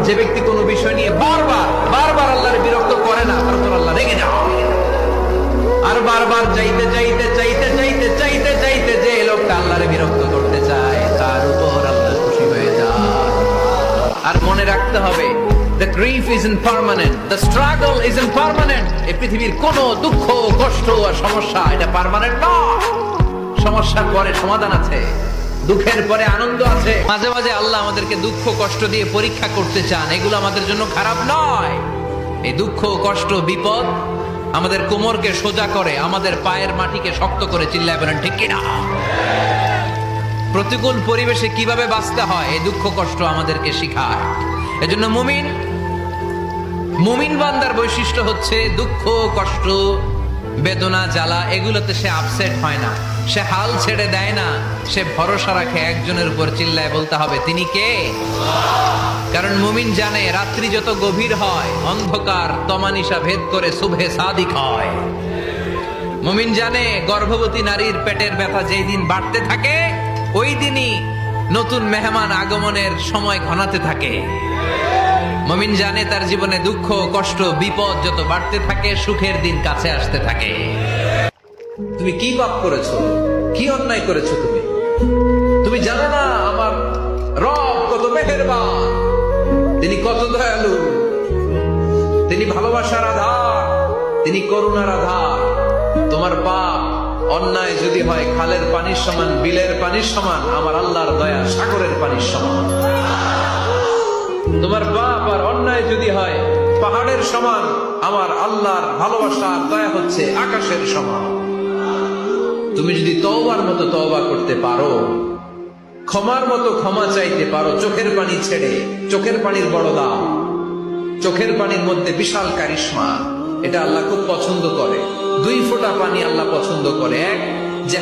যে ব্যক্তি কোনো বিষয় নিয়ে বারবার বারবার আল্লাহর বিরক্ত করে না, তার উপর আল্লাহ রেগে যান। আর বারবার চাইতে চাইতে চাইতে চাইতে চাইতে চাইতে যে লোকটা আল্লাহর বিরক্ত করতে চায়, তার উপর আল্লাহ খুশি হয়ে যায়। আর মনে রাখতে হবে, the grief isn't permanent, the struggle isn't permanent. এই পৃথিবীর কোনো দুঃখ, কষ্ট আর সমস্যা এটা পার্মানেন্ট নয়। সমস্যার পরে সমাধান আছে, দুঃখের পরে আনন্দ আছে। মাঝে মাঝে আল্লাহ আমাদেরকে দুঃখ কষ্ট দিয়ে পরীক্ষা করতে চান, এগুলো আমাদের জন্য খারাপ নয়। এই দুঃখ কষ্ট বিপদ আমাদের কোমরকে সোজা করে, আমাদের পায়ের মাটিকে শক্ত করে। চিল্লায় বলেন ঠিক কিনা? প্রতিকূল পরিবেশে কিভাবে বাঁচতে হয় এই দুঃখ কষ্ট আমাদেরকে শিখায়। এজন্য মুমিন বান্দার বৈশিষ্ট্য হচ্ছে দুঃখ কষ্ট বেদনা জ্বালা এগুলোতে সে আপসেট হয় না, সে হাল ছেড়ে দেয় না, সে ভরসা রাখে একজনের উপর। চিল্লায় বলতে হবে তিনি কে? কারণ মুমিন জানে রাত্রি যত গভীর হয় অন্ধকার তমানিসা ভেদ করে সুবহে সাদিক হয়। মুমিন জানে গর্ভবতী নারীর পেটের ব্যথা যেই দিন বাড়তে থাকে ওই দিনই নতুন মেহমান আগমনের সময় ঘনাতে থাকে। মুমিন জানে তার জীবনে দুঃখ কষ্ট বিপদ যত বাড়তে থাকে সুখের দিন কাছে আসতে থাকে। তুমি কি পাপ করেছো, কি অন্যায় করেছো? তুমি জানো না আমার রব কত মেহেরবান, তিনি কত দয়ালু, তিনি ভালোবাসার আধার, তিনি করুণার আধার। তোমার পাপ অন্যায় যদি হয় খালের পানির সমান, বিলের পানির সমান, আমার আল্লাহর দয়া সাগরের পানির সমান। তোমার পাপ আর অন্যায় যদি হয় পাহাড়ের সমান, আমার আল্লাহর ভালোবাসা আর দয়া হচ্ছে আকাশের সমান। তুমি যদি তওবার মতো তওবা করতে পারো, ক্ষমার মতো ক্ষমা চাইতে পারো, চোখের পানি ছেড়ে, চোখের পানির বড় দাম, চোখের পানির মধ্যে বিশাল কারিশমা, এটা আল্লাহ খুব পছন্দ করে। 2 ফোঁটা পানি আল্লাহ পছন্দ করে। এক, যে